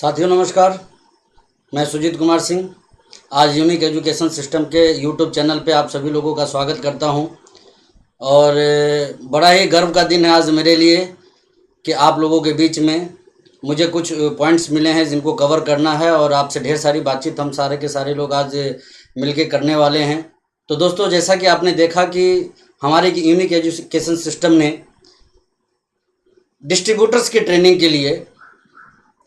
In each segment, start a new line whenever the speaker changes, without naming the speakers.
साथियों नमस्कार, मैं सुजीत कुमार सिंह आज यूनिक एजुकेशन सिस्टम के यूट्यूब चैनल पे आप सभी लोगों का स्वागत करता हूं। और बड़ा ही गर्व का दिन है आज मेरे लिए कि आप लोगों के बीच में मुझे कुछ पॉइंट्स मिले हैं जिनको कवर करना है और आपसे ढेर सारी बातचीत हम सारे के सारे लोग आज मिलके करने वाले हैं। तो दोस्तों, जैसा कि आपने देखा कि हमारे यूनिक एजुकेशन सिस्टम ने डिस्ट्रीब्यूटर्स की ट्रेनिंग के लिए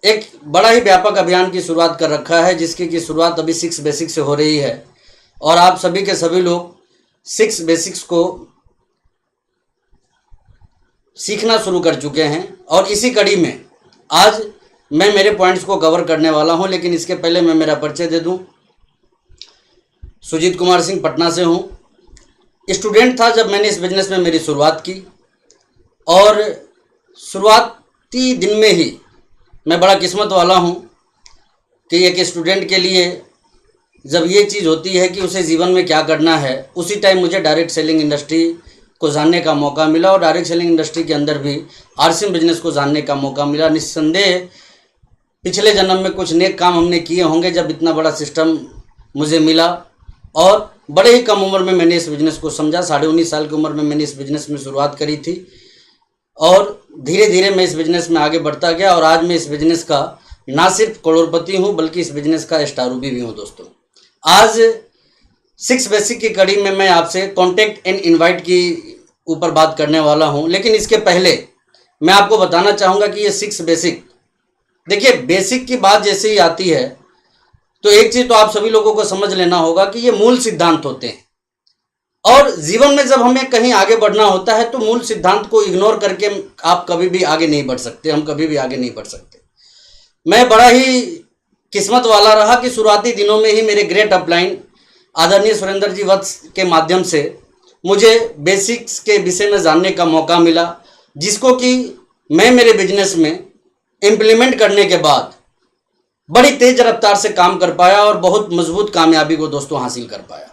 एक बड़ा ही व्यापक अभियान की शुरुआत कर रखा है, जिसकी की शुरुआत अभी 6 बेसिक से हो रही है और आप सभी के सभी लोग 6 बेसिक्स को सीखना शुरू कर चुके हैं। और इसी कड़ी में आज मैं मेरे पॉइंट्स को कवर करने वाला हूं, लेकिन इसके पहले मैं मेरा परिचय दे दूं। सुजीत कुमार सिंह पटना से हूं। स्टूडेंट था जब मैंने इस बिजनेस में मेरी शुरुआत की और शुरुआती दिन में ही मैं बड़ा किस्मत वाला हूं कि एक स्टूडेंट के लिए जब ये चीज़ होती है कि उसे जीवन में क्या करना है, उसी टाइम मुझे डायरेक्ट सेलिंग इंडस्ट्री को जानने का मौका मिला और डायरेक्ट सेलिंग इंडस्ट्री के अंदर भी आरसीएम बिजनेस को जानने का मौका मिला। निस्संदेह पिछले जन्म में कुछ नेक काम हमने किए होंगे जब इतना बड़ा सिस्टम मुझे मिला और बड़े ही कम उम्र में मैंने इस बिज़नेस को समझा। 19.5 साल की उम्र में मैंने इस बिज़नेस में शुरुआत करी थी और धीरे धीरे मैं इस बिज़नेस में आगे बढ़ता गया और आज मैं इस बिज़नेस का ना सिर्फ करोड़पति हूं बल्कि इस बिज़नेस का स्टार रूबी भी हूं। दोस्तों, आज 6 बेसिक की कड़ी में मैं आपसे कॉन्टैक्ट एंड इनवाइट की ऊपर बात करने वाला हूं, लेकिन इसके पहले मैं आपको बताना चाहूँगा कि ये 6 बेसिक, देखिए बेसिक की बात जैसे ही आती है तो एक चीज़ तो आप सभी लोगों को समझ लेना होगा कि ये मूल सिद्धांत होते हैं और जीवन में जब हमें कहीं आगे बढ़ना होता है तो मूल सिद्धांत को इग्नोर करके आप कभी भी आगे नहीं बढ़ सकते, हम कभी भी आगे नहीं बढ़ सकते। मैं बड़ा ही किस्मत वाला रहा कि शुरुआती दिनों में ही मेरे ग्रेट अपलाइन आदरणीय सुरेंद्र जी वत्स के माध्यम से मुझे बेसिक्स के विषय में जानने का मौका मिला, जिसको कि मैं मेरे बिजनेस में इम्प्लीमेंट करने के बाद बड़ी तेज रफ्तार से काम कर पाया और बहुत मजबूत कामयाबी को दोस्तों हासिल कर पाया।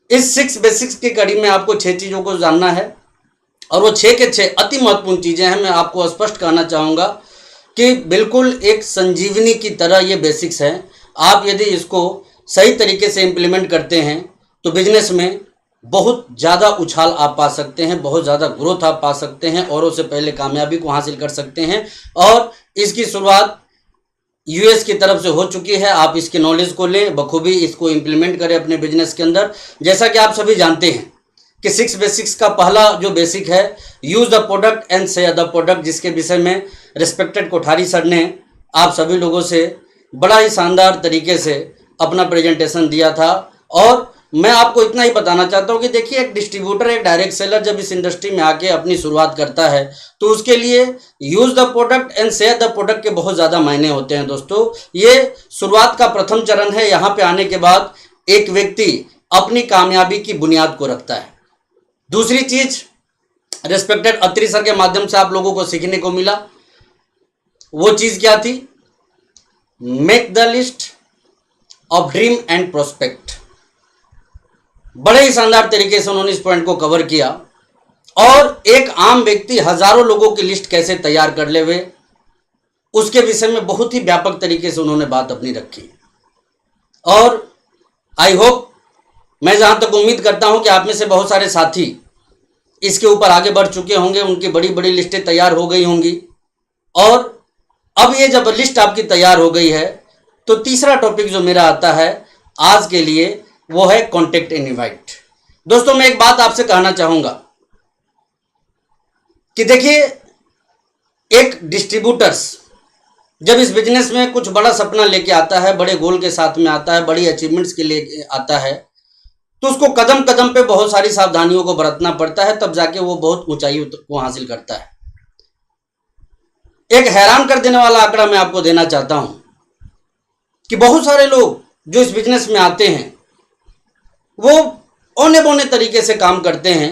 इस 6 बेसिक्स की कड़ी में आपको 6 चीज़ों को जानना है और वो 6 के 6 अति महत्वपूर्ण चीज़ें हैं। मैं आपको स्पष्ट कहना चाहूँगा कि बिल्कुल एक संजीवनी की तरह ये बेसिक्स हैं। आप यदि इसको सही तरीके से इम्प्लीमेंट करते हैं तो बिजनेस में बहुत ज़्यादा उछाल आप पा सकते हैं, बहुत ज़्यादा ग्रोथ आप पा सकते हैं, औरों से पहले कामयाबी को हासिल कर सकते हैं। और इसकी शुरुआत यूएस की तरफ से हो चुकी है। आप इसके नॉलेज को लें, बखूबी इसको इम्प्लीमेंट करें अपने बिजनेस के अंदर। जैसा कि आप सभी जानते हैं कि 6 बेसिक्स का पहला जो बेसिक है, use the product and share the product, जिसके विषय में रिस्पेक्टेड कोठारी सर ने आप सभी लोगों से बड़ा ही शानदार तरीके से अपना प्रेजेंटेशन दिया था। और मैं आपको इतना ही बताना चाहता हूँ कि देखिए, एक डिस्ट्रीब्यूटर, एक डायरेक्ट सेलर जब इस इंडस्ट्री में आके अपनी शुरुआत करता है तो उसके लिए use the product and share the product के बहुत ज़्यादा मायने होते हैं। दोस्तों, ये शुरुआत का प्रथम चरण है। यहाँ पे आने के बाद एक व्यक्ति अपनी कामयाबी की बुनियाद को रखता है। दूसरी चीज़ रिस्पेक्टेड अत्री सर के माध्यम से आप लोगों को सीखने को मिला, वो चीज़ क्या थी? Make the list of dream and prospect. बड़े ही शानदार तरीके से उन्होंने इस पॉइंट को कवर किया और एक आम व्यक्ति हजारों लोगों की लिस्ट कैसे तैयार कर ले हुए, उसके विषय में बहुत ही व्यापक तरीके से उन्होंने बात अपनी रखी। और आई होप, मैं जहां तक उम्मीद करता हूं कि आप में से बहुत सारे साथी इसके ऊपर आगे बढ़ चुके होंगे, उनकी बड़ी बड़ी लिस्टें तैयार हो गई होंगी। और अब ये जब लिस्ट आपकी तैयार हो गई है तो तीसरा टॉपिक जो मेरा आता है आज के लिए वो है कॉन्टैक्ट एंड इनवाइट। दोस्तों, मैं एक बात आपसे कहना चाहूंगा कि देखिए, एक डिस्ट्रीब्यूटर्स जब इस बिजनेस में कुछ बड़ा सपना लेके आता है, बड़े गोल के साथ में आता है, बड़ी अचीवमेंट्स के लिए आता है, तो उसको कदम कदम पे बहुत सारी सावधानियों को बरतना पड़ता है, तब जाके वो बहुत ऊंचाई को हासिल करता है। एक हैरान कर देने वाला आंकड़ा मैं आपको देना चाहता हूं कि बहुत सारे लोग जो इस बिजनेस में आते हैं वो औने बौने तरीके से काम करते हैं।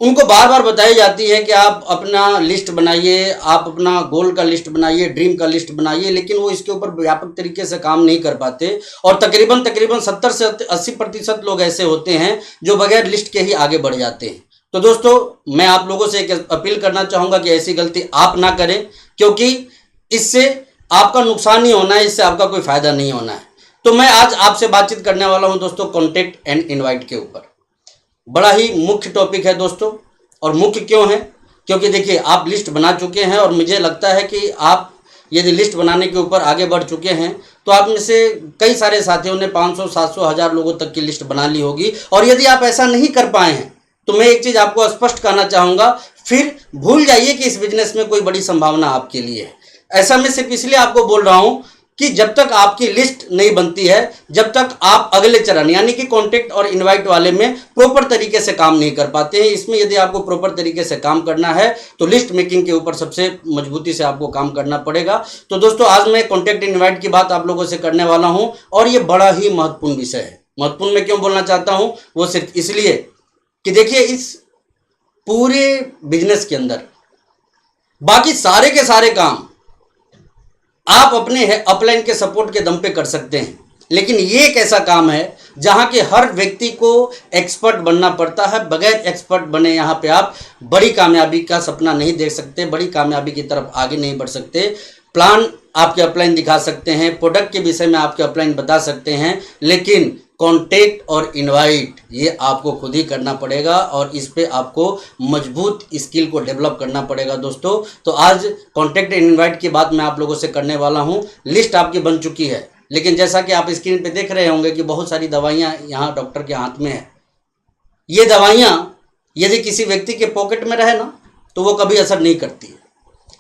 उनको बार बार बताई जाती है कि आप अपना लिस्ट बनाइए, आप अपना गोल का लिस्ट बनाइए, ड्रीम का लिस्ट बनाइए, लेकिन वो इसके ऊपर व्यापक तरीके से काम नहीं कर पाते। और तकरीबन 70 से 80% लोग ऐसे होते हैं जो बगैर लिस्ट के ही आगे बढ़ जाते हैं। तो दोस्तों, मैं आप लोगों से एक अपील करना चाहूँगा कि ऐसी गलती आप ना करें, क्योंकि इससे आपका नुकसान ही होना है, इससे आपका कोई फायदा नहीं होना है। तो मैं आज आपसे बातचीत करने वाला हूं दोस्तों कॉन्टैक्ट एंड इनवाइट के ऊपर। बड़ा ही मुख्य टॉपिक है दोस्तों। और मुख्य क्यों है? क्योंकि देखिए, आप लिस्ट बना चुके हैं और मुझे लगता है कि आप यदि लिस्ट बनाने के ऊपर आगे बढ़ चुके हैं तो आप में से कई सारे साथियों ने 500, 700, 1000 लोगों तक की लिस्ट बना ली होगी। और यदि आप ऐसा नहीं कर पाए हैं तो मैं एक चीज़ आपको स्पष्ट कहना चाहूँगा, फिर भूल जाइए कि इस बिजनेस में कोई बड़ी संभावना आपके लिए है। ऐसा मैं सिर्फ इसलिए आपको बोल रहा हूँ कि जब तक आपकी लिस्ट नहीं बनती है, जब तक आप अगले चरण यानी कि कॉन्टैक्ट और इनवाइट वाले में प्रॉपर तरीके से काम नहीं कर पाते हैं। इसमें यदि आपको प्रॉपर तरीके से काम करना है तो लिस्ट मेकिंग के ऊपर सबसे मजबूती से आपको काम करना पड़ेगा। तो दोस्तों, आज मैं कॉन्टैक्ट इनवाइट की बात आप लोगों से करने वाला हूं और ये बड़ा ही महत्वपूर्ण विषय है। महत्वपूर्ण मैं क्यों बोलना चाहता हूं, वो सिर्फ इसलिए कि देखिए, इस पूरे बिजनेस के अंदर बाकी सारे के सारे काम आप अपने अपलाइन के सपोर्ट के दम पे कर सकते हैं, लेकिन ये एक ऐसा काम है जहां के हर व्यक्ति को एक्सपर्ट बनना पड़ता है। बगैर एक्सपर्ट बने यहाँ पे आप बड़ी कामयाबी का सपना नहीं देख सकते, बड़ी कामयाबी की तरफ आगे नहीं बढ़ सकते। प्लान आपके अपलाइन दिखा सकते हैं, प्रोडक्ट के विषय में आपके अपलाइन बता सकते हैं, लेकिन कॉन्टैक्ट और इनवाइट ये आपको खुद ही करना पड़ेगा और इस पे आपको मजबूत स्किल को डेवलप करना पड़ेगा दोस्तों। तो आज कॉन्टैक्ट एंड इनवाइट की बात मैं आप लोगों से करने वाला हूं। लिस्ट आपकी बन चुकी है, लेकिन जैसा कि आप स्क्रीन पे देख रहे होंगे कि बहुत सारी दवाइयाँ यहाँ डॉक्टर के हाथ में है। ये दवाइयाँ यदि किसी व्यक्ति के पॉकेट में रहे ना तो वो कभी असर नहीं करती है।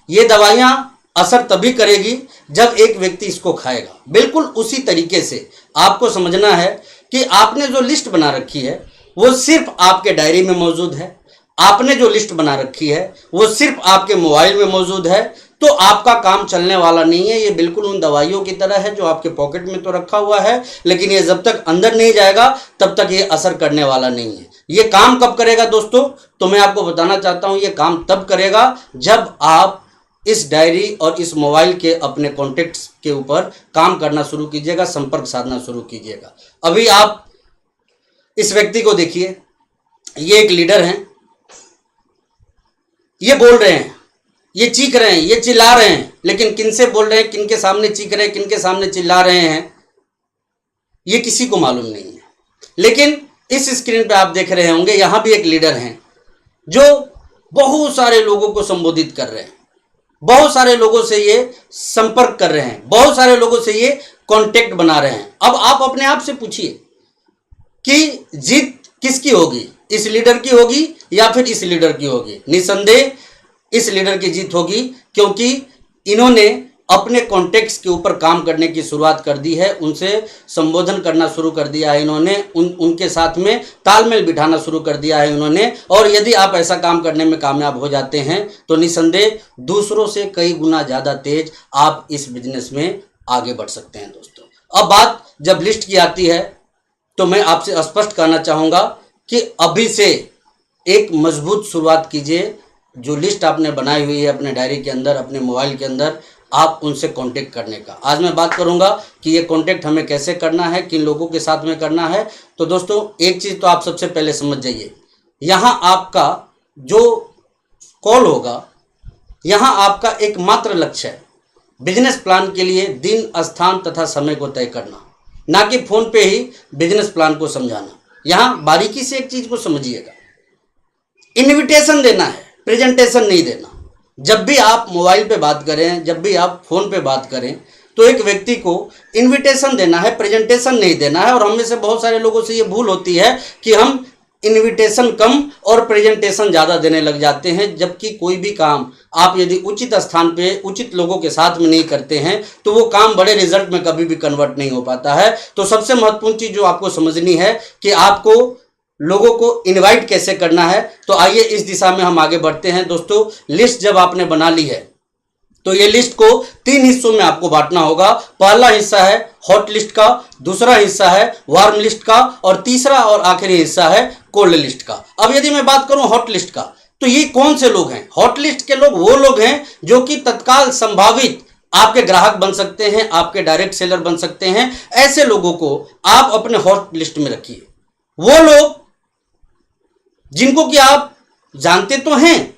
ये दवाइयाँ असर तभी करेगी जब एक व्यक्ति इसको खाएगा। बिल्कुल उसी तरीके से आपको समझना है कि आपने जो लिस्ट बना रखी है वो सिर्फ आपके डायरी में मौजूद है, आपने जो लिस्ट बना रखी है वो सिर्फ आपके मोबाइल में मौजूद है, तो आपका काम चलने वाला नहीं है। ये बिल्कुल उन दवाइयों की तरह है जो आपके पॉकेट में तो रखा हुआ है, लेकिन ये जब तक अंदर नहीं जाएगा तब तक ये असर करने वाला नहीं है। ये काम कब करेगा दोस्तों? तो मैं आपको बताना चाहता हूँ, ये काम तब करेगा जब आप इस डायरी और इस मोबाइल के अपने कॉन्टेक्ट्स के ऊपर काम करना शुरू कीजिएगा, संपर्क साधना शुरू कीजिएगा। अभी आप इस व्यक्ति को देखिए, ये एक लीडर हैं, ये बोल रहे हैं, ये चीख रहे हैं, ये चिल्ला रहे हैं, लेकिन किन से बोल रहे हैं, किन के सामने चीख रहे हैं, किन के सामने चिल्ला रहे हैं, ये किसी को मालूम नहीं है। लेकिन इस स्क्रीन पे आप देख रहे होंगे, यहां भी एक लीडर हैं जो बहुत सारे लोगों को संबोधित कर रहे हैं, बहुत सारे लोगों से ये संपर्क कर रहे हैं, बहुत सारे लोगों से ये कांटेक्ट बना रहे हैं। अब आप अपने आप से पूछिए कि जीत किसकी होगी, इस लीडर की होगी या फिर इस लीडर की होगी? निसंदेह इस लीडर की जीत होगी, क्योंकि इन्होंने अपने कॉन्टेक्ट्स के ऊपर काम करने की शुरुआत कर दी है, उनसे संबोधन करना शुरू कर दिया है इन्होंने, उनके साथ में तालमेल बिठाना शुरू कर दिया है इन्होंने। और यदि आप ऐसा काम करने में कामयाब हो जाते हैं तो निसंदेह दूसरों से कई गुना ज़्यादा तेज आप इस बिजनेस में आगे बढ़ सकते हैं दोस्तों। अब बात जब लिस्ट की आती है तो मैं आपसे स्पष्ट कहना चाहूँगा कि अभी से एक मजबूत शुरुआत कीजिए। जो लिस्ट आपने बनाई हुई है अपने डायरी के अंदर, अपने मोबाइल के अंदर, आप उनसे कांटेक्ट करने का। आज मैं बात करूंगा कि ये कांटेक्ट हमें कैसे करना है, किन लोगों के साथ में करना है। तो दोस्तों, एक चीज़ तो आप सबसे पहले समझ जाइए, यहाँ आपका जो कॉल होगा, यहाँ आपका एकमात्र लक्ष्य है बिजनेस प्लान के लिए दिन, स्थान तथा समय को तय करना, ना कि फ़ोन पे ही बिजनेस प्लान को समझाना। यहाँ बारीकी से एक चीज़ को समझिएगा, इन्विटेशन देना है, प्रेजेंटेशन नहीं देना। जब भी आप मोबाइल पे बात करें, जब भी आप फ़ोन पे बात करें, तो एक व्यक्ति को इनविटेशन देना है, प्रेजेंटेशन नहीं देना है। और हम में से बहुत सारे लोगों से ये भूल होती है कि हम इनविटेशन कम और प्रेजेंटेशन ज़्यादा देने लग जाते हैं, जबकि कोई भी काम आप यदि उचित स्थान पे उचित लोगों के साथ में नहीं करते हैं तो वो काम बड़े रिजल्ट में कभी भी कन्वर्ट नहीं हो पाता है। तो सबसे महत्वपूर्ण चीज़ जो आपको समझनी है कि आपको लोगों को इनवाइट कैसे करना है। तो आइए इस दिशा में हम आगे बढ़ते हैं दोस्तों। लिस्ट जब आपने बना ली है तो ये लिस्ट को 3 हिस्सों में आपको बांटना होगा। पहला हिस्सा है हॉट लिस्ट का, दूसरा हिस्सा है वार्म लिस्ट का, और तीसरा और आखिरी हिस्सा है कोल्ड लिस्ट का। अब यदि मैं बात करूं हॉट लिस्ट का, तो ये कौन से लोग हैं? हॉट लिस्ट के लोग वो लोग हैं जो कि तत्काल संभावित आपके ग्राहक बन सकते हैं, आपके डायरेक्ट सेलर बन सकते हैं। ऐसे लोगों को आप अपने हॉट लिस्ट में रखिए। वो लोग जिनको कि आप जानते तो हैं,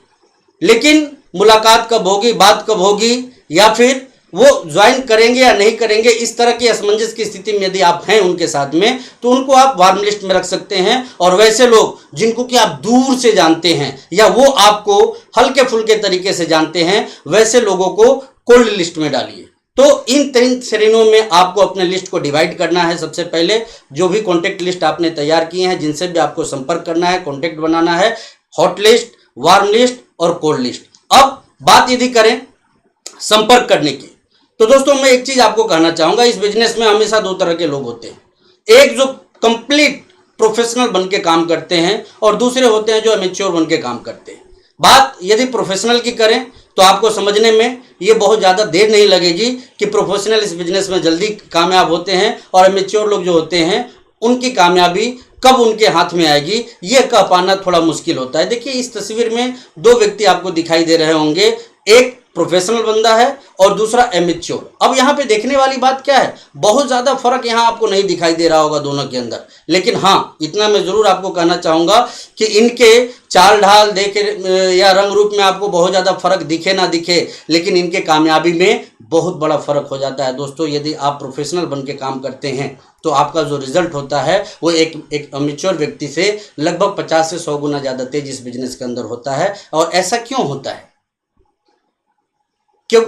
लेकिन मुलाकात कब होगी, बात कब होगी, या फिर वो ज्वाइन करेंगे या नहीं करेंगे, इस तरह की असमंजस की स्थिति में यदि आप हैं उनके साथ में, तो उनको आप वार्म लिस्ट में रख सकते हैं। और वैसे लोग जिनको कि आप दूर से जानते हैं या वो आपको हल्के फुल्के तरीके से जानते हैं, वैसे लोगों को कोल्ड लिस्ट में डालिए। तो इन 3 श्रेणियों में आपको अपने लिस्ट को डिवाइड करना है। सबसे पहले जो भी कॉन्टैक्ट लिस्ट आपने तैयार किए हैं, जिनसे भी आपको संपर्क करना है, कॉन्टैक्ट बनाना है, हॉट लिस्ट, वार्म लिस्ट और कोल्ड लिस्ट। अब बात यदि करें संपर्क करने की, तो दोस्तों मैं एक चीज आपको कहना चाहूंगा, इस बिजनेस में हमेशा 2 तरह के लोग होते हैं। एक जो कंप्लीट प्रोफेशनल बन के काम करते हैं और दूसरे होते हैं जो अमेच्योर बन के काम करते हैं। बात यदि प्रोफेशनल की करें तो आपको समझने में ये बहुत ज़्यादा देर नहीं लगेगी कि प्रोफेशनल इस बिजनेस में जल्दी कामयाब होते हैं और अमेच्योर लोग जो होते हैं उनकी कामयाबी कब उनके हाथ में आएगी ये कह पाना थोड़ा मुश्किल होता है। देखिए इस तस्वीर में 2 व्यक्ति आपको दिखाई दे रहे होंगे, एक प्रोफेशनल बंदा है और दूसरा एमेच्योर। अब यहाँ पे देखने वाली बात क्या है, बहुत ज़्यादा फर्क यहाँ आपको नहीं दिखाई दे रहा होगा दोनों के अंदर, लेकिन हाँ इतना मैं ज़रूर आपको कहना चाहूँगा कि इनके चाल ढाल देखे या रंग रूप में आपको बहुत ज़्यादा फर्क दिखे ना दिखे, लेकिन इनके कामयाबी में बहुत बड़ा फर्क हो जाता है। दोस्तों यदि आप प्रोफेशनल बन के काम करते हैं तो आपका जो रिजल्ट होता है वो एक अमेच्योर व्यक्ति से लगभग 50 से 100 गुना ज़्यादा तेज इस बिजनेस के अंदर होता है। और ऐसा क्यों होता है, क्यों,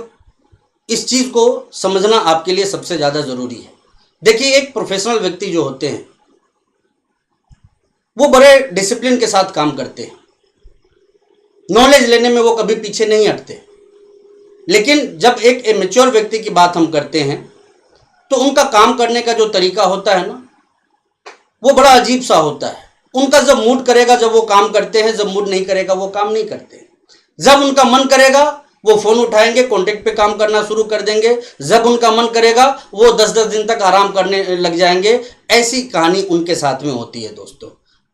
इस चीज को समझना आपके लिए सबसे ज्यादा जरूरी है। देखिए एक प्रोफेशनल व्यक्ति जो होते हैं वो बड़े डिसिप्लिन के साथ काम करते हैं, नॉलेज लेने में वो कभी पीछे नहीं हटते। लेकिन जब एक मैच्योर व्यक्ति की बात हम करते हैं तो उनका काम करने का जो तरीका होता है ना वो बड़ा अजीब सा होता है। उनका जब मूड करेगा जब वो काम करते हैं, जब मूड नहीं करेगा वो काम नहीं करते। जब उनका मन करेगा वो फोन उठाएंगे, कॉन्टेक्ट पे काम करना शुरू कर देंगे, जब उनका मन करेगा वो 10-10 दिन तक आराम करने लग जाएंगे। ऐसी कहानी उनके साथ में होती है दोस्तों।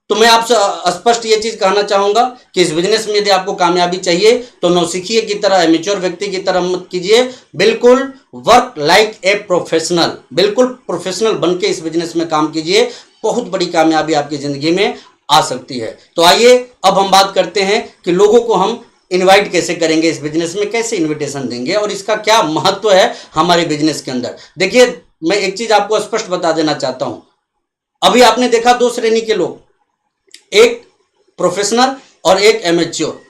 तो मैं आपसे स्पष्ट ये चीज कहना चाहूंगा कि इस बिजनेस में यदि आपको कामयाबी चाहिए तो नौसिखिए की तरह, मैच्योर व्यक्ति की तरह मत कीजिए, बिल्कुल वर्क लाइक ए प्रोफेशनल, बिल्कुल प्रोफेशनल बन के इस बिजनेस में काम कीजिए। बहुत बड़ी कामयाबी आपकी जिंदगी में आ सकती है। तो आइए अब हम बात करते हैं कि लोगों को हम इनवाइट कैसे करेंगे, इस बिजनेस में कैसे इनविटेशन देंगे और इसका क्या महत्व है हमारे बिजनेस के अंदर। देखिए मैं एक चीज आपको स्पष्ट बता देना चाहता हूं, अभी आपने देखा 2 श्रेणी के लोग, एक प्रोफेशनल और एक एमेच्योर।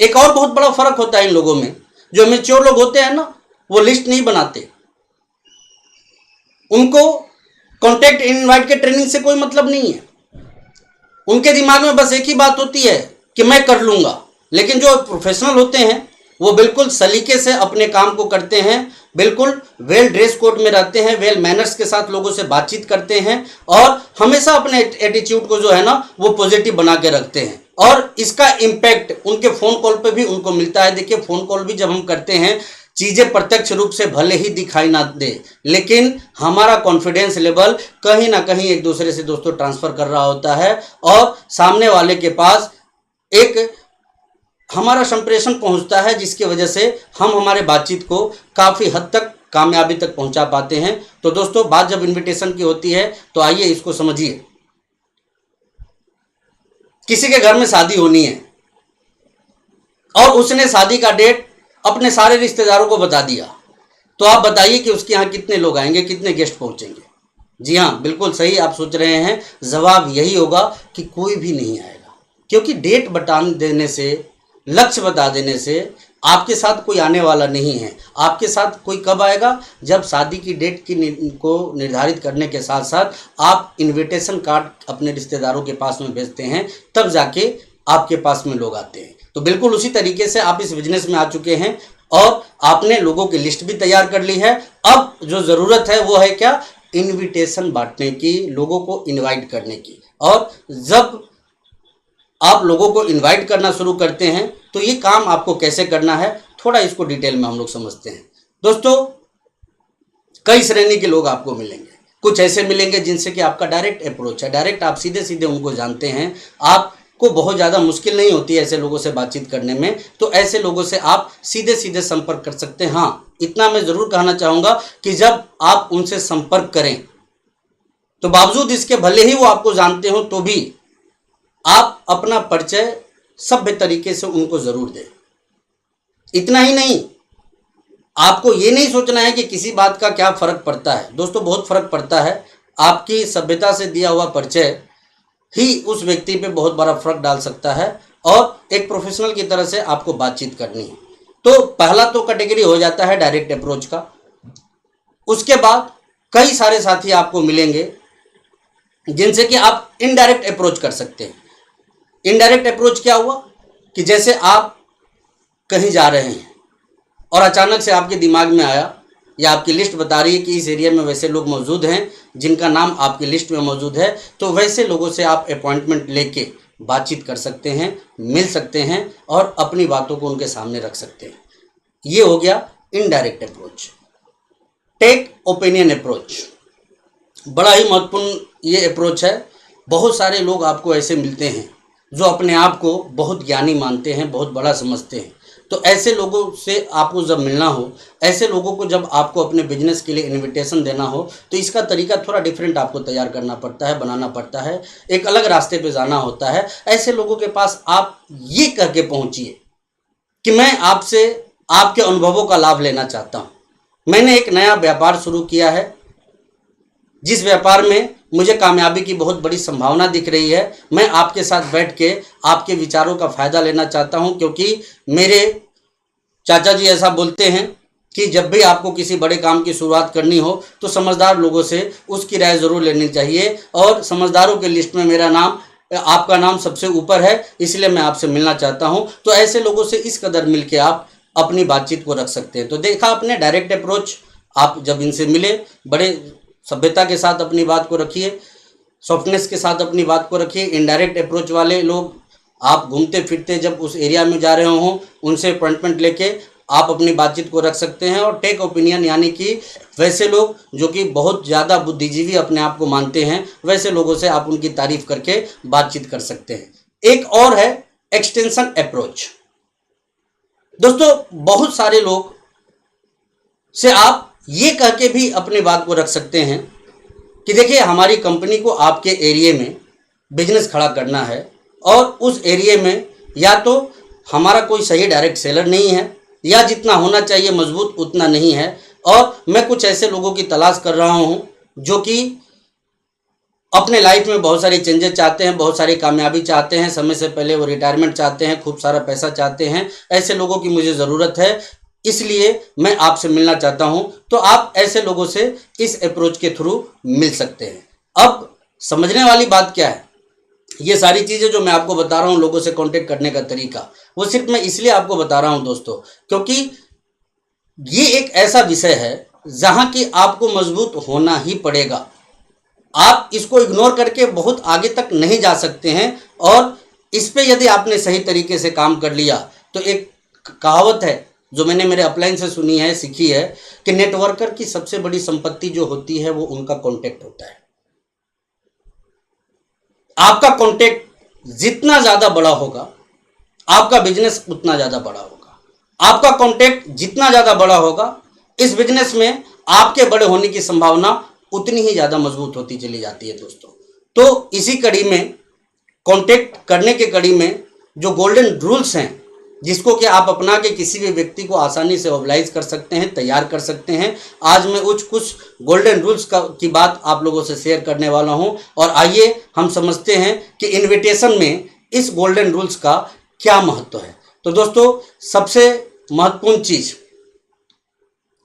एक और बहुत बड़ा फर्क होता है इन लोगों में, जो एमेच्योर लोग होते हैं ना वो लिस्ट नहीं बनाते, उनको कॉन्टैक्ट इनवाइट के ट्रेनिंग से कोई मतलब नहीं है। उनके दिमाग में बस एक ही बात होती है कि मैं कर लूंगा। लेकिन जो प्रोफेशनल होते हैं वो बिल्कुल सलीके से अपने काम को करते हैं, बिल्कुल वेल ड्रेस कोड में रहते हैं, वेल मैनर्स के साथ लोगों से बातचीत करते हैं और हमेशा अपने एटीट्यूड को जो है ना वो पॉजिटिव बना के रखते हैं। और इसका इम्पैक्ट उनके फ़ोन कॉल पे भी उनको मिलता है। देखिए फ़ोन कॉल भी जब हम करते हैं, चीज़ें प्रत्यक्ष रूप से भले ही दिखाई ना दे, लेकिन हमारा कॉन्फिडेंस लेवल कहीं ना कहीं एक दूसरे से दोस्तों ट्रांसफ़र कर रहा होता है और सामने वाले के पास एक हमारा संप्रेषण पहुंचता है, जिसकी वजह से हम हमारे बातचीत को काफ़ी हद तक कामयाबी तक पहुंचा पाते हैं। तो दोस्तों बात जब इनविटेशन की होती है तो आइए इसको समझिए। किसी के घर में शादी होनी है और उसने शादी का डेट अपने सारे रिश्तेदारों को बता दिया, तो आप बताइए कि उसके यहाँ कितने लोग आएंगे, कितने गेस्ट पहुंचेंगे। जी हाँ, बिल्कुल सही आप सोच रहे हैं, जवाब यही होगा कि कोई भी नहीं आएगा। क्योंकि डेट बता देने से, लक्ष्य बता देने से आपके साथ कोई आने वाला नहीं है। आपके साथ कोई कब आएगा, जब शादी की डेट को निर्धारित करने के साथ साथ आप इनविटेशन कार्ड अपने रिश्तेदारों के पास में भेजते हैं, तब जाके आपके पास में लोग आते हैं। तो बिल्कुल उसी तरीके से आप इस बिजनेस में आ चुके हैं और आपने लोगों की लिस्ट भी तैयार कर ली है। अब जो ज़रूरत है वो है क्या, इनविटेशन बांटने की, लोगों को इनवाइट करने की। और जब आप लोगों को इनवाइट करना शुरू करते हैं तो ये काम आपको कैसे करना है, थोड़ा इसको डिटेल में हम लोग समझते हैं। दोस्तों कई श्रेणी के लोग आपको मिलेंगे। कुछ ऐसे मिलेंगे जिनसे कि आपका डायरेक्ट अप्रोच है, डायरेक्ट आप सीधे सीधे उनको जानते हैं, आपको बहुत ज़्यादा मुश्किल नहीं होती है ऐसे लोगों से बातचीत करने में। तो ऐसे लोगों से आप सीधे सीधे संपर्क कर सकते हैं। हाँ इतना मैं ज़रूर कहना चाहूँगा कि जब आप उनसे संपर्क करें तो बावजूद इसके भले ही वो आपको जानते हो तो भी आप अपना परिचय सभ्य तरीके से उनको ज़रूर दें। इतना ही नहीं, आपको ये नहीं सोचना है कि किसी बात का क्या फ़र्क पड़ता है। दोस्तों बहुत फ़र्क पड़ता है। आपकी सभ्यता से दिया हुआ परिचय ही उस व्यक्ति पे बहुत बड़ा फ़र्क डाल सकता है और एक प्रोफेशनल की तरह से आपको बातचीत करनी है। तो पहला तो कैटेगरी हो जाता है डायरेक्ट अप्रोच का। उसके बाद कई सारे साथी आपको मिलेंगे जिनसे कि आप इनडायरेक्ट अप्रोच कर सकते हैं। इनडायरेक्ट अप्रोच क्या हुआ कि जैसे आप कहीं जा रहे हैं और अचानक से आपके दिमाग में आया या आपकी लिस्ट बता रही है कि इस एरिया में वैसे लोग मौजूद हैं जिनका नाम आपकी लिस्ट में मौजूद है, तो वैसे लोगों से आप अपॉइंटमेंट लेके बातचीत कर सकते हैं, मिल सकते हैं और अपनी बातों को उनके सामने रख सकते हैं। ये हो गया indirect approach. Take opinion approach बड़ा ही महत्वपूर्ण ये अप्रोच है। बहुत सारे लोग आपको ऐसे मिलते हैं जो अपने आप को बहुत ज्ञानी मानते हैं, बहुत बड़ा समझते हैं। तो ऐसे लोगों से आपको जब मिलना हो, ऐसे लोगों को जब आपको अपने बिजनेस के लिए इनविटेशन देना हो, तो इसका तरीका थोड़ा डिफरेंट आपको तैयार करना पड़ता है, बनाना पड़ता है, एक अलग रास्ते पे जाना होता है। ऐसे लोगों के पास आप ये कह के पहुँचिए कि मैं आपसे आपके अनुभवों का लाभ लेना चाहता हूँ। मैंने एक नया व्यापार शुरू किया है जिस व्यापार में मुझे कामयाबी की बहुत बड़ी संभावना दिख रही है। मैं आपके साथ बैठ के आपके विचारों का फ़ायदा लेना चाहता हूं, क्योंकि मेरे चाचा जी ऐसा बोलते हैं कि जब भी आपको किसी बड़े काम की शुरुआत करनी हो तो समझदार लोगों से उसकी राय ज़रूर लेनी चाहिए, और समझदारों के लिस्ट में मेरा नाम, आपका नाम सबसे ऊपर है, इसलिए मैं आपसे मिलना चाहता हूँ। तो ऐसे लोगों से इस कदर मिल के आप अपनी बातचीत को रख सकते हैं। तो देखा आपने डायरेक्ट अप्रोच, आप जब इनसे मिले बड़े सभ्यता के साथ अपनी बात को रखिए, सॉफ्टनेस के साथ अपनी बात को रखिए। इनडायरेक्ट अप्रोच वाले लोग, आप घूमते फिरते जब उस एरिया में जा रहे हों, उनसे अपॉइंटमेंट लेके आप अपनी बातचीत को रख सकते हैं। और टेक ओपिनियन यानी कि वैसे लोग जो कि बहुत ज़्यादा बुद्धिजीवी अपने आप को मानते हैं, वैसे लोगों से आप उनकी तारीफ करके बातचीत कर सकते हैं। एक और है एक्सटेंशन अप्रोच। दोस्तों बहुत सारे लोग से आप ये कह के भी अपनी बात को रख सकते हैं कि देखिए हमारी कंपनी को आपके एरिया में बिजनेस खड़ा करना है, और उस एरिया में या तो हमारा कोई सही डायरेक्ट सेलर नहीं है, या जितना होना चाहिए मजबूत उतना नहीं है, और मैं कुछ ऐसे लोगों की तलाश कर रहा हूँ जो कि अपने लाइफ में बहुत सारी चेंजेस चाहते हैं, बहुत सारी कामयाबी चाहते हैं, समय से पहले वो रिटायरमेंट चाहते हैं, खूब सारा पैसा चाहते हैं। ऐसे लोगों की मुझे ज़रूरत है, इसलिए मैं आपसे मिलना चाहता हूं। तो आप ऐसे लोगों से इस अप्रोच के थ्रू मिल सकते हैं। अब समझने वाली बात क्या है, ये सारी चीज़ें जो मैं आपको बता रहा हूं, लोगों से कांटेक्ट करने का तरीका, वो सिर्फ मैं इसलिए आपको बता रहा हूं दोस्तों, क्योंकि ये एक ऐसा विषय है जहां कि आपको मजबूत होना ही पड़ेगा। आप इसको इग्नोर करके बहुत आगे तक नहीं जा सकते हैं, और इस पे यदि आपने सही तरीके से काम कर लिया तो एक कहावत है जो मैंने मेरे अपलाइन से सुनी है, सीखी है, कि नेटवर्कर की सबसे बड़ी संपत्ति जो होती है वो उनका कांटेक्ट होता है। आपका कांटेक्ट जितना ज़्यादा बड़ा होगा, आपका बिजनेस उतना ज़्यादा बड़ा होगा। आपका कांटेक्ट जितना ज़्यादा बड़ा होगा, इस बिजनेस में आपके बड़े होने की संभावना उतनी ही ज़्यादा मजबूत होती चली जाती है दोस्तों। तो इसी कड़ी में, कांटेक्ट करने के कड़ी में जो गोल्डन रूल्स हैं, जिसको कि आप अपना के किसी भी व्यक्ति को आसानी से मोबिलाइज कर सकते हैं, तैयार कर सकते हैं, आज मैं कुछ गोल्डन रूल्स की बात आप लोगों से शेयर करने वाला हूं। और आइए हम समझते हैं कि इनविटेशन में इस गोल्डन रूल्स का क्या महत्व है। तो दोस्तों सबसे महत्वपूर्ण चीज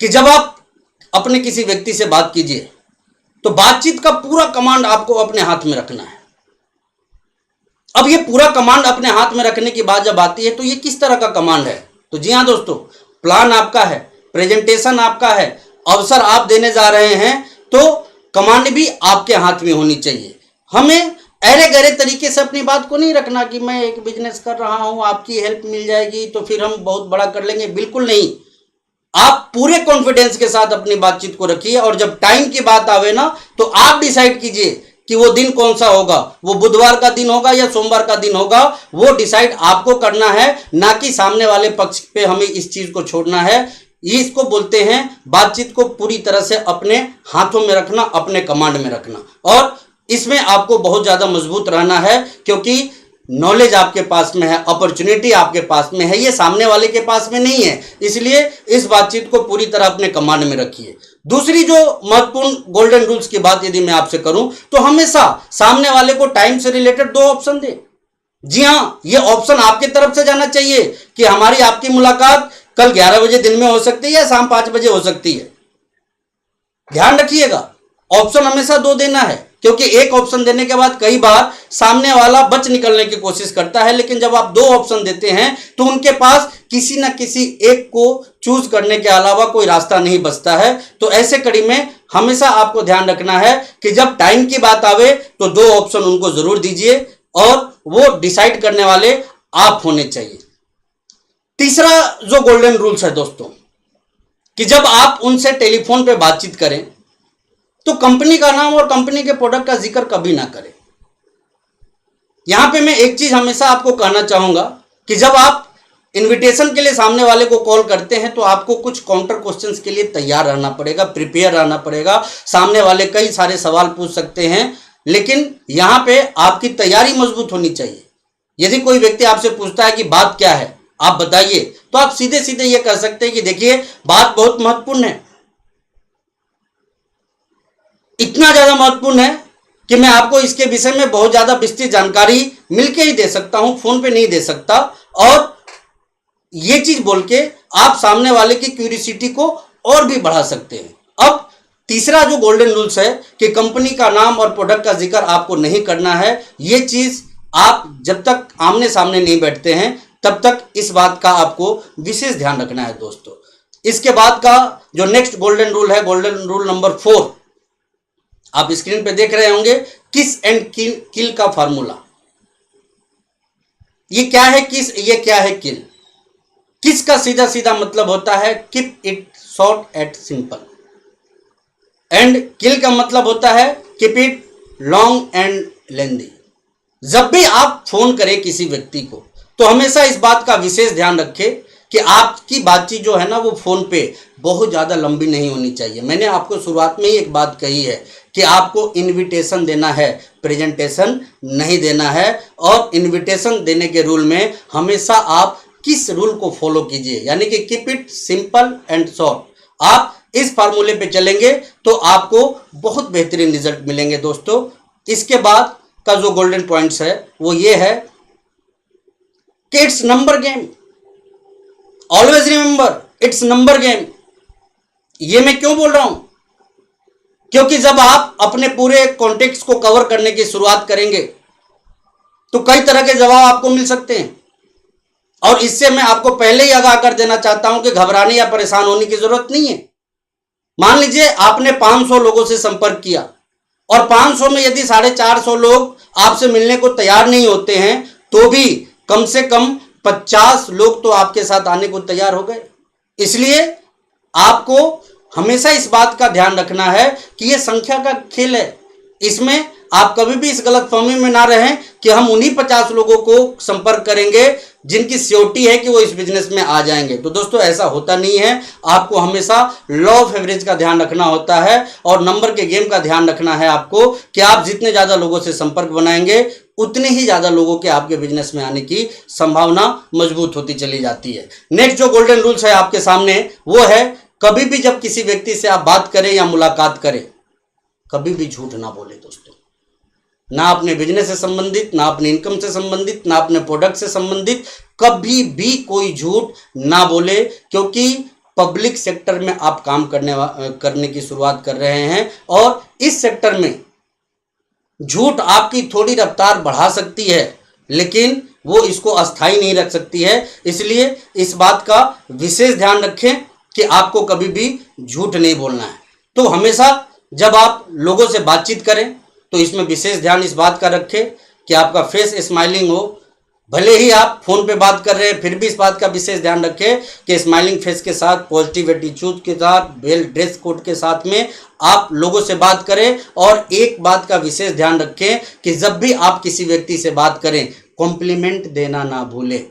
कि जब आप अपने किसी व्यक्ति से बात कीजिए तो बातचीत का पूरा कमांड आपको अपने हाथ में रखना है। अब ये पूरा कमांड अपने हाथ में रखने की बात जब आती है तो ये किस तरह का कमांड है, तो जी हाँ दोस्तों, प्लान आपका है, प्रेजेंटेशन आपका है, अवसर आप देने जा रहे हैं, तो कमांड भी आपके हाथ में होनी चाहिए। हमें अरे गहरे तरीके से अपनी बात को नहीं रखना कि मैं एक बिजनेस कर रहा हूं, आपकी हेल्प मिल जाएगी तो फिर हम बहुत बड़ा कर लेंगे, बिल्कुल नहीं। आप पूरे कॉन्फिडेंस के साथ अपनी बातचीत को रखिए, और जब टाइम की बात आवे ना तो आप डिसाइड कीजिए कि वो दिन कौन सा होगा, वो बुधवार का दिन होगा या सोमवार का दिन होगा, वो डिसाइड आपको करना है, ना कि सामने वाले पक्ष पे हमें इस चीज को छोड़ना है। ये इसको बोलते हैं बातचीत को पूरी तरह से अपने हाथों में रखना, अपने कमांड में रखना। और इसमें आपको बहुत ज्यादा मजबूत रहना है, क्योंकि नॉलेज आपके पास में है, अपॉर्चुनिटी आपके पास में है, ये सामने वाले के पास में नहीं है। इसलिए इस बातचीत को पूरी तरह अपने कमांड में रखिए। दूसरी जो महत्वपूर्ण गोल्डन रूल्स की बात यदि मैं आपसे करूं तो हमेशा सामने वाले को टाइम से रिलेटेड 2 ऑप्शन दें। जी हाँ, ये ऑप्शन आपकी तरफ से जाना चाहिए कि हमारी आपकी मुलाकात कल 11 बजे दिन में हो सकती है या शाम 5 बजे हो सकती है। ध्यान रखिएगा, ऑप्शन हमेशा 2 देना है, क्योंकि एक ऑप्शन देने के बाद कई बार सामने वाला बच निकलने की कोशिश करता है, लेकिन जब आप 2 ऑप्शन देते हैं तो उनके पास किसी न किसी एक को चूज करने के अलावा कोई रास्ता नहीं बचता है। तो ऐसे कड़ी में हमेशा आपको ध्यान रखना है कि जब टाइम की बात आवे तो 2 ऑप्शन उनको जरूर दीजिए और वो डिसाइड करने वाले आप होने चाहिए। तीसरा जो गोल्डन रूल्स है दोस्तों, कि जब आप उनसे टेलीफोन पे बातचीत करें तो कंपनी का नाम और कंपनी के प्रोडक्ट का जिक्र कभी ना करें। यहां पे मैं एक चीज हमेशा आपको कहना चाहूंगा कि जब आप इनविटेशन के लिए सामने वाले को कॉल करते हैं तो आपको कुछ काउंटर क्वेश्चंस के लिए तैयार रहना पड़ेगा, प्रिपेयर रहना पड़ेगा। सामने वाले कई सारे सवाल पूछ सकते हैं, लेकिन यहां पे आपकी तैयारी मजबूत होनी चाहिए। यदि कोई व्यक्ति आपसे पूछता है कि बात क्या है, आप बताइए, तो आप सीधे सीधे ये कह सकते हैं कि देखिए बात बहुत महत्वपूर्ण है, इतना ज्यादा महत्वपूर्ण है कि मैं आपको इसके विषय में बहुत ज्यादा विस्तृत जानकारी मिलके ही दे सकता हूं, फोन पे नहीं दे सकता। और ये चीज बोल के आप सामने वाले की क्यूरियोसिटी को और भी बढ़ा सकते हैं। अब तीसरा जो गोल्डन रूल्स है कि कंपनी का नाम और प्रोडक्ट का जिक्र आपको नहीं करना है। ये चीज आप जब तक आमने सामने नहीं बैठते हैं तब तक इस बात का आपको विशेष ध्यान रखना है दोस्तों। इसके बाद का जो नेक्स्ट गोल्डन रूल है, गोल्डन रूल नंबर 4, आप स्क्रीन पे देख रहे होंगे, किस एंड किल का फार्मूला। ये क्या है किस, ये क्या है किल। किस का सीधा सीधा मतलब होता है keep it short and simple, and kill का मतलब होता है कीप इट लॉन्ग एंड लेंदी। जब भी आप फोन करें किसी व्यक्ति को तो हमेशा इस बात का विशेष ध्यान रखें कि आपकी बातचीत जो है ना वो फोन पे बहुत ज़्यादा लंबी नहीं होनी चाहिए। मैंने आपको शुरुआत में ही एक बात कही है कि आपको इनविटेशन देना है, प्रेजेंटेशन नहीं देना है। और इनविटेशन देने के रूल में हमेशा आप किस रूल को फॉलो कीजिए, यानी कि keep it simple and short. आप इस फार्मूले पे चलेंगे तो आपको बहुत बेहतरीन रिजल्ट मिलेंगे दोस्तों। इसके बाद का जो गोल्डन पॉइंट्स है वो ये है कि it's number game. Always remember it's number game. ये मैं क्यों बोल रहा हूं? क्योंकि जब आप अपने पूरे कॉन्टेक्स्ट को कवर करने की शुरुआत करेंगे तो कई तरह के जवाब आपको मिल सकते हैं। और इससे मैं आपको पहले ही आगाह कर देना चाहता हूं कि घबराने या परेशान होने की जरूरत नहीं है। मान लीजिए आपने 500 लोगों से संपर्क किया और 500 में यदि 450 लोग आपसे मिलने को तैयार नहीं होते हैं तो भी कम से कम 50 लोग तो आपके साथ आने को तैयार हो गए। इसलिए आपको हमेशा इस बात का ध्यान रखना है कि यह संख्या का खेल है। इसमें आप कभी भी इस गलतफहमी में ना रहें कि हम उन्हीं 50 लोगों को संपर्क करेंगे जिनकी श्योरिटी है कि वो इस बिजनेस में आ जाएंगे। तो दोस्तों ऐसा होता नहीं है। आपको हमेशा लॉ ऑफ एवरेज का ध्यान रखना होता है और नंबर के गेम का ध्यान रखना है आपको कि आप जितने ज़्यादा लोगों से संपर्क बनाएंगे उतने ही ज़्यादा लोगों के आपके बिजनेस में आने की संभावना मजबूत होती चली जाती है। नेक्स्ट जो गोल्डन रूल्स है आपके सामने वो है, कभी भी जब किसी व्यक्ति से आप बात करें या मुलाकात करें कभी भी झूठ ना बोले दोस्तों। ना अपने बिजनेस से संबंधित, ना अपने इनकम से संबंधित, ना अपने प्रोडक्ट से संबंधित कभी भी कोई झूठ ना बोले, क्योंकि पब्लिक सेक्टर में आप काम करने की शुरुआत कर रहे हैं और इस सेक्टर में झूठ आपकी थोड़ी रफ्तार बढ़ा सकती है लेकिन वो इसको अस्थायी नहीं रख सकती है। इसलिए इस बात का विशेष ध्यान रखें कि आपको कभी भी झूठ नहीं बोलना है। तो हमेशा जब आप लोगों से बातचीत करें तो इसमें विशेष ध्यान इस बात का रखें कि आपका फेस स्माइलिंग हो। भले ही आप फोन पे बात कर रहे हैं फिर भी इस बात का विशेष ध्यान रखें कि स्माइलिंग फेस के साथ, पॉजिटिव एटीट्यूड के साथ, वेल ड्रेस कोड के साथ में आप लोगों से बात करें। और एक बात का विशेष ध्यान रखें कि जब भी आप किसी व्यक्ति से बात करें कॉम्प्लीमेंट देना ना भूलें।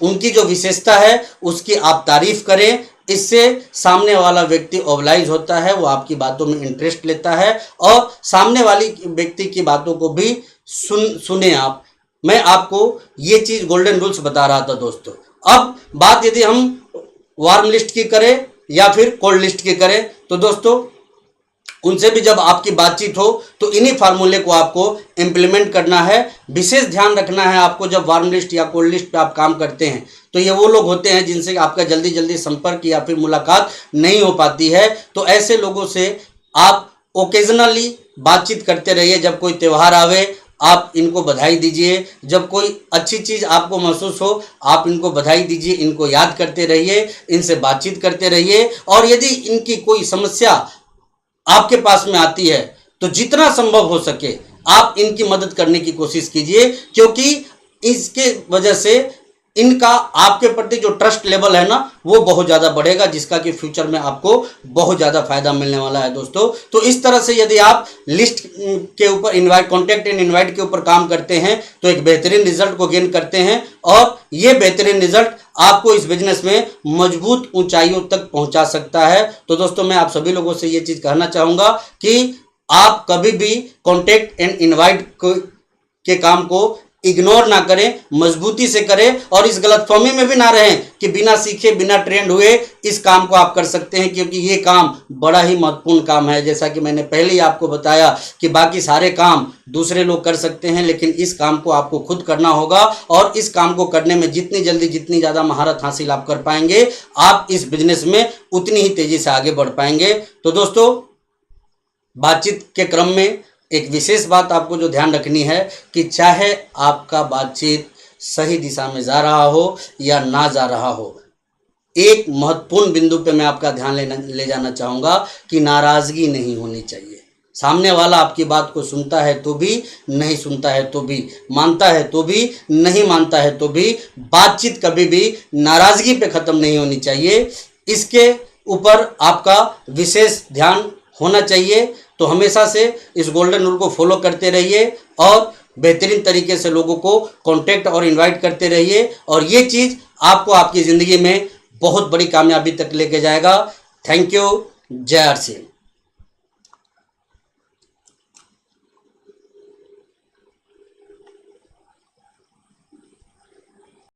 उनकी जो विशेषता है उसकी आप तारीफ करें। इससे सामने वाला व्यक्ति ओबलाइज होता है, वो आपकी बातों में इंटरेस्ट लेता है और सामने वाली व्यक्ति की बातों को भी सुने आप। मैं आपको ये चीज़ गोल्डन रूल्स बता रहा था दोस्तों। अब बात यदि हम वार्म लिस्ट की करें या फिर कोल्ड लिस्ट की करें, तो दोस्तों उनसे भी जब आपकी बातचीत हो तो इन्हीं फार्मूले को आपको इम्प्लीमेंट करना है। विशेष ध्यान रखना है आपको, जब वार्म लिस्ट या कोल्ड लिस्ट पे आप काम करते हैं तो ये वो लोग होते हैं जिनसे आपका जल्दी जल्दी संपर्क या फिर मुलाकात नहीं हो पाती है। तो ऐसे लोगों से आप ओकेजनली बातचीत करते रहिए। जब कोई त्यौहार आवे आप इनको बधाई दीजिए, जब कोई अच्छी चीज़ आपको महसूस हो आप इनको बधाई दीजिए, इनको याद करते रहिए, इनसे बातचीत करते रहिए। और यदि इनकी कोई समस्या आपके पास में आती है तो जितना संभव हो सके आप इनकी मदद करने की कोशिश कीजिए, क्योंकि इसके वजह से इनका आपके प्रति जो ट्रस्ट लेवल है ना वो बहुत ज़्यादा बढ़ेगा, जिसका कि फ्यूचर में आपको बहुत ज़्यादा फायदा मिलने वाला है दोस्तों। तो इस तरह से यदि आप लिस्ट के ऊपर इनवाइट, कॉन्टैक्ट एंड इनवाइट के ऊपर काम करते हैं तो एक बेहतरीन रिजल्ट को गेन करते हैं, और ये बेहतरीन रिजल्ट आपको इस बिजनेस में मजबूत ऊंचाइयों तक पहुंचा सकता है। तो दोस्तों मैं आप सभी लोगों से ये चीज़ कहना चाहूँगा कि आप कभी भी कॉन्टैक्ट एंड इनवाइट के काम को इग्नोर ना करें, मजबूती से करें, और इस गलतफहमी में भी ना रहें कि बिना सीखे बिना ट्रेंड हुए इस काम को आप कर सकते हैं, क्योंकि ये काम बड़ा ही महत्वपूर्ण काम है। जैसा कि मैंने पहले ही आपको बताया कि बाकी सारे काम दूसरे लोग कर सकते हैं, लेकिन इस काम को आपको खुद करना होगा, और इस काम को करने में जितनी जल्दी जितनी ज़्यादा महारत हासिल आप कर पाएंगे आप इस बिजनेस में उतनी ही तेज़ी से आगे बढ़ पाएंगे। तो दोस्तों बातचीत के क्रम में एक विशेष बात आपको जो ध्यान रखनी है कि चाहे आपका बातचीत सही दिशा में जा रहा हो या ना जा रहा हो, एक महत्वपूर्ण बिंदु पे मैं आपका ध्यान ले जाना चाहूँगा कि नाराज़गी नहीं होनी चाहिए। सामने वाला आपकी बात को सुनता है तो भी, नहीं सुनता है तो भी, मानता है तो भी, नहीं मानता है तो भी, बातचीत कभी भी नाराज़गी पे ख़त्म नहीं होनी चाहिए। इसके ऊपर आपका विशेष ध्यान होना चाहिए। तो हमेशा से इस गोल्डन रूल को फॉलो करते रहिए और बेहतरीन तरीके से लोगों को कांटेक्ट और इनवाइट करते रहिए, और ये चीज़ आपको आपकी ज़िंदगी में बहुत बड़ी कामयाबी तक लेके जाएगा। Thank you. जय आर सी एम।